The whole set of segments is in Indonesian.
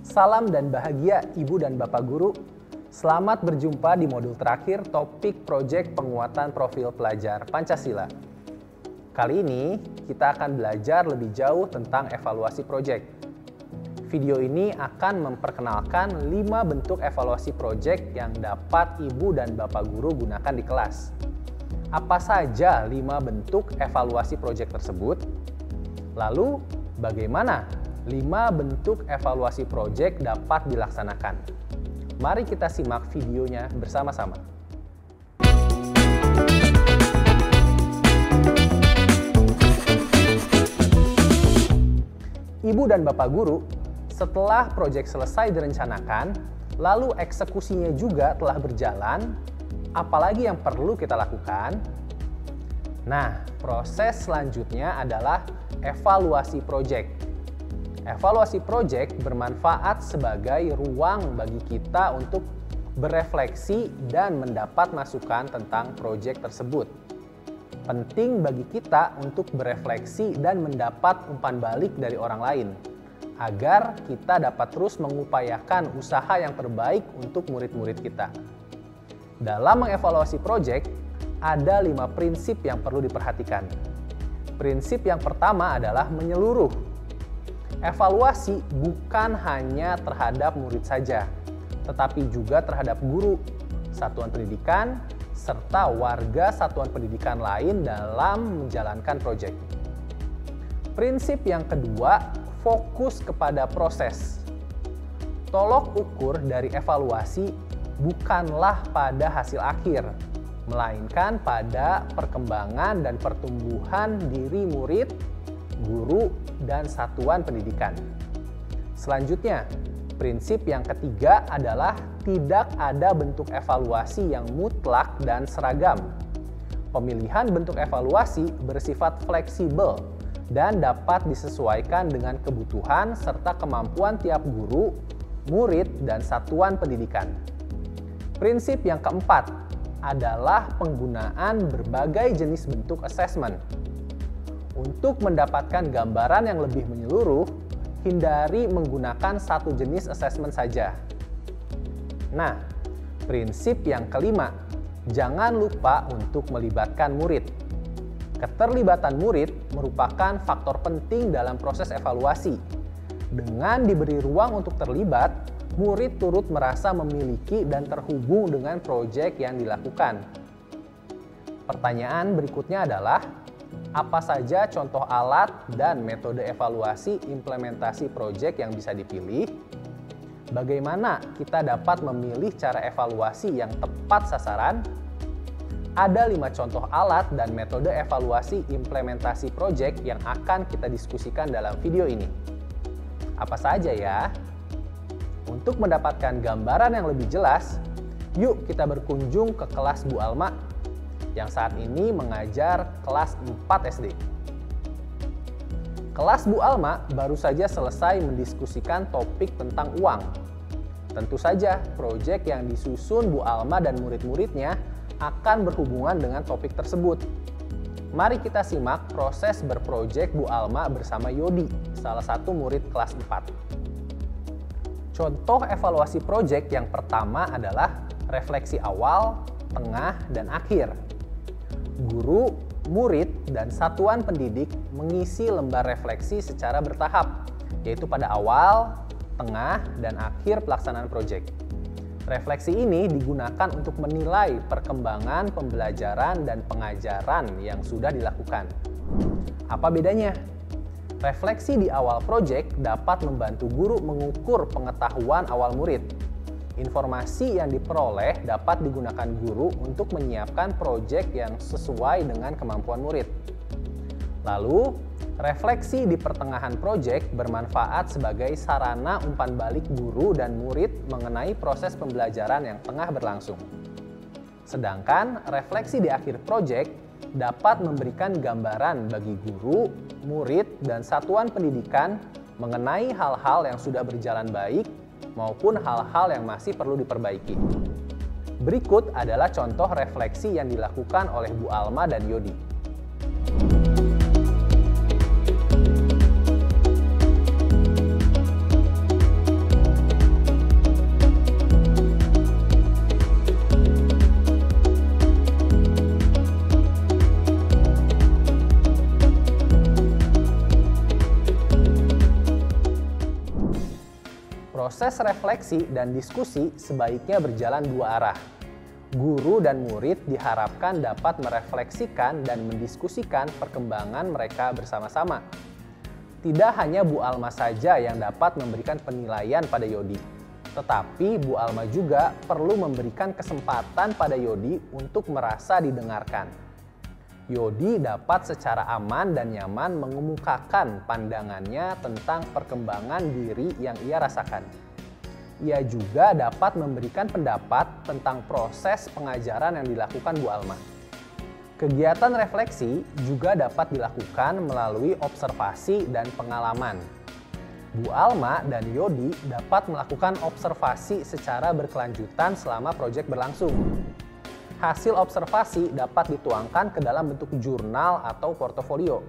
Salam dan bahagia Ibu dan Bapak Guru. Selamat berjumpa di modul terakhir topik proyek penguatan profil pelajar Pancasila. Kali ini kita akan belajar lebih jauh tentang evaluasi proyek. Video ini akan memperkenalkan 5 bentuk evaluasi proyek yang dapat Ibu dan Bapak Guru gunakan di kelas. Apa saja 5 bentuk evaluasi proyek tersebut? Lalu, bagaimana 5 bentuk evaluasi proyek dapat dilaksanakan? Mari kita simak videonya bersama-sama. Ibu dan Bapak Guru, setelah proyek selesai direncanakan, lalu eksekusinya juga telah berjalan, apalagi yang perlu kita lakukan? Nah, proses selanjutnya adalah evaluasi proyek. Evaluasi proyek bermanfaat sebagai ruang bagi kita untuk berefleksi dan mendapat masukan tentang proyek tersebut. Penting bagi kita untuk berefleksi dan mendapat umpan balik dari orang lain, agar kita dapat terus mengupayakan usaha yang terbaik untuk murid-murid kita. Dalam mengevaluasi proyek, ada 5 prinsip yang perlu diperhatikan. Prinsip yang pertama adalah menyeluruh. Evaluasi bukan hanya terhadap murid saja, tetapi juga terhadap guru, satuan pendidikan, serta warga satuan pendidikan lain dalam menjalankan proyek. Prinsip yang kedua, fokus kepada proses. Tolok ukur dari evaluasi bukanlah pada hasil akhir, melainkan pada perkembangan dan pertumbuhan diri murid, guru, dan satuan pendidikan. Selanjutnya, prinsip yang ketiga adalah tidak ada bentuk evaluasi yang mutlak dan seragam. Pemilihan bentuk evaluasi bersifat fleksibel dan dapat disesuaikan dengan kebutuhan serta kemampuan tiap guru, murid, dan satuan pendidikan. Prinsip yang keempat adalah penggunaan berbagai jenis bentuk assessment. Untuk mendapatkan gambaran yang lebih menyeluruh, hindari menggunakan satu jenis assessment saja. Nah, prinsip yang kelima, jangan lupa untuk melibatkan murid. Keterlibatan murid merupakan faktor penting dalam proses evaluasi. Dengan diberi ruang untuk terlibat, murid turut merasa memiliki dan terhubung dengan proyek yang dilakukan. Pertanyaan berikutnya adalah, apa saja contoh alat dan metode evaluasi implementasi proyek yang bisa dipilih? Bagaimana kita dapat memilih cara evaluasi yang tepat sasaran? Ada 5 contoh alat dan metode evaluasi implementasi proyek yang akan kita diskusikan dalam video ini. Apa saja ya? Untuk mendapatkan gambaran yang lebih jelas, yuk kita berkunjung ke kelas Bu Alma yang saat ini mengajar kelas 4 SD. Kelas Bu Alma baru saja selesai mendiskusikan topik tentang uang. Tentu saja, proyek yang disusun Bu Alma dan murid-muridnya akan berhubungan dengan topik tersebut. Mari kita simak proses berproyek Bu Alma bersama Yodi, salah satu murid kelas 4. Contoh evaluasi proyek yang pertama adalah refleksi awal, tengah, dan akhir. Guru, murid, dan satuan pendidik mengisi lembar refleksi secara bertahap, yaitu pada awal, tengah, dan akhir pelaksanaan proyek. Refleksi ini digunakan untuk menilai perkembangan pembelajaran dan pengajaran yang sudah dilakukan. Apa bedanya? Refleksi di awal proyek dapat membantu guru mengukur pengetahuan awal murid. Informasi yang diperoleh dapat digunakan guru untuk menyiapkan proyek yang sesuai dengan kemampuan murid. Lalu, refleksi di pertengahan proyek bermanfaat sebagai sarana umpan balik guru dan murid mengenai proses pembelajaran yang tengah berlangsung. Sedangkan refleksi di akhir proyek dapat memberikan gambaran bagi guru, murid, dan satuan pendidikan mengenai hal-hal yang sudah berjalan baik maupun hal-hal yang masih perlu diperbaiki. Berikut adalah contoh refleksi yang dilakukan oleh Bu Alma dan Yodi. Proses refleksi dan diskusi sebaiknya berjalan dua arah. Guru dan murid diharapkan dapat merefleksikan dan mendiskusikan perkembangan mereka bersama-sama. Tidak hanya Bu Alma saja yang dapat memberikan penilaian pada Yodi, tetapi Bu Alma juga perlu memberikan kesempatan pada Yodi untuk merasa didengarkan. Yodi dapat secara aman dan nyaman mengemukakan pandangannya tentang perkembangan diri yang ia rasakan. Ia juga dapat memberikan pendapat tentang proses pengajaran yang dilakukan Bu Alma. Kegiatan refleksi juga dapat dilakukan melalui observasi dan pengalaman. Bu Alma dan Yodi dapat melakukan observasi secara berkelanjutan selama proyek berlangsung. Hasil observasi dapat dituangkan ke dalam bentuk jurnal atau portofolio.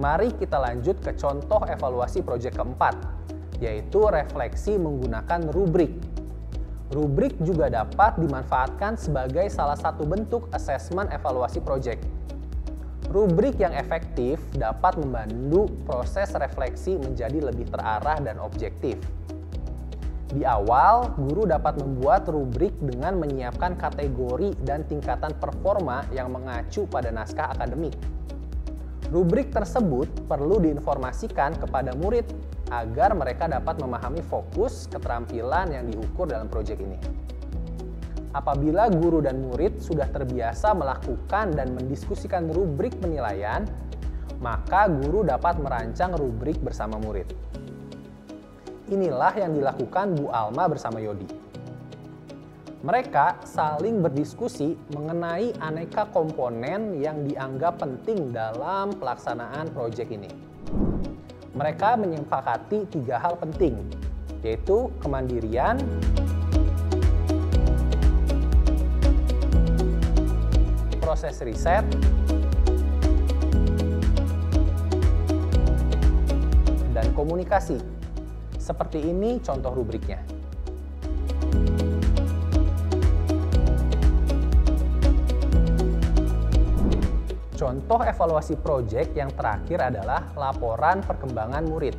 Mari kita lanjut ke contoh evaluasi proyek keempat, yaitu refleksi menggunakan rubrik. Rubrik juga dapat dimanfaatkan sebagai salah satu bentuk asesmen evaluasi proyek. Rubrik yang efektif dapat membantu proses refleksi menjadi lebih terarah dan objektif. Di awal, guru dapat membuat rubrik dengan menyiapkan kategori dan tingkatan performa yang mengacu pada naskah akademik. Rubrik tersebut perlu diinformasikan kepada murid agar mereka dapat memahami fokus keterampilan yang diukur dalam proyek ini. Apabila guru dan murid sudah terbiasa melakukan dan mendiskusikan rubrik penilaian, maka guru dapat merancang rubrik bersama murid. Inilah yang dilakukan Bu Alma bersama Yodi. Mereka saling berdiskusi mengenai aneka komponen yang dianggap penting dalam pelaksanaan proyek ini. Mereka menyepakati 3 hal penting, yaitu kemandirian, proses riset, dan komunikasi. Seperti ini contoh rubriknya. Contoh evaluasi proyek yang terakhir adalah laporan perkembangan murid.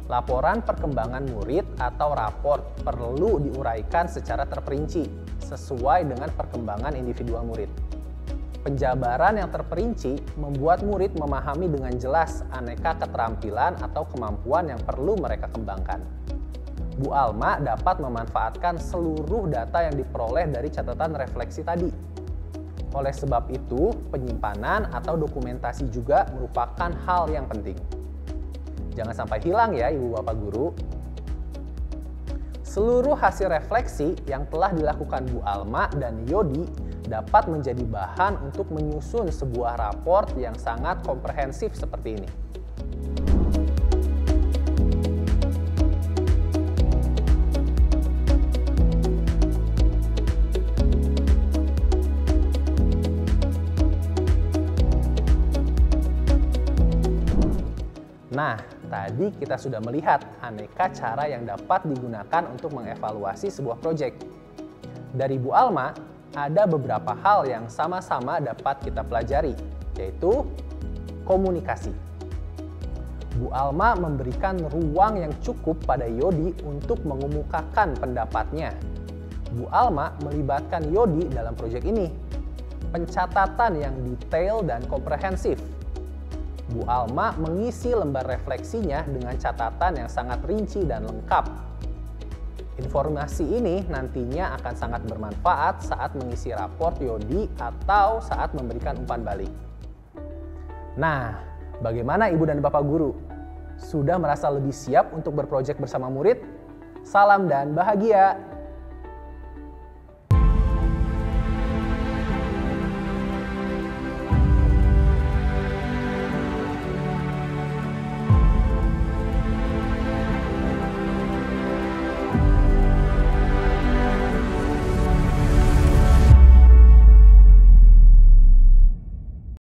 Laporan perkembangan murid atau raport perlu diuraikan secara terperinci sesuai dengan perkembangan individual murid. Penjabaran yang terperinci membuat murid memahami dengan jelas aneka keterampilan atau kemampuan yang perlu mereka kembangkan. Bu Alma dapat memanfaatkan seluruh data yang diperoleh dari catatan refleksi tadi. Oleh sebab itu, penyimpanan atau dokumentasi juga merupakan hal yang penting. Jangan sampai hilang ya Ibu Bapak Guru. Seluruh hasil refleksi yang telah dilakukan Bu Alma dan Yodi dapat menjadi bahan untuk menyusun sebuah raport yang sangat komprehensif seperti ini. Nah, tadi kita sudah melihat aneka cara yang dapat digunakan untuk mengevaluasi sebuah proyek. Dari Bu Alma, ada beberapa hal yang sama-sama dapat kita pelajari, yaitu komunikasi. Bu Alma memberikan ruang yang cukup pada Yodi untuk mengemukakan pendapatnya. Bu Alma melibatkan Yodi dalam proyek ini. Pencatatan yang detail dan komprehensif. Bu Alma mengisi lembar refleksinya dengan catatan yang sangat rinci dan lengkap. Informasi ini nantinya akan sangat bermanfaat saat mengisi raport Yodi atau saat memberikan umpan balik. Nah, bagaimana Ibu dan Bapak Guru? Sudah merasa lebih siap untuk berproyek bersama murid? Salam dan bahagia!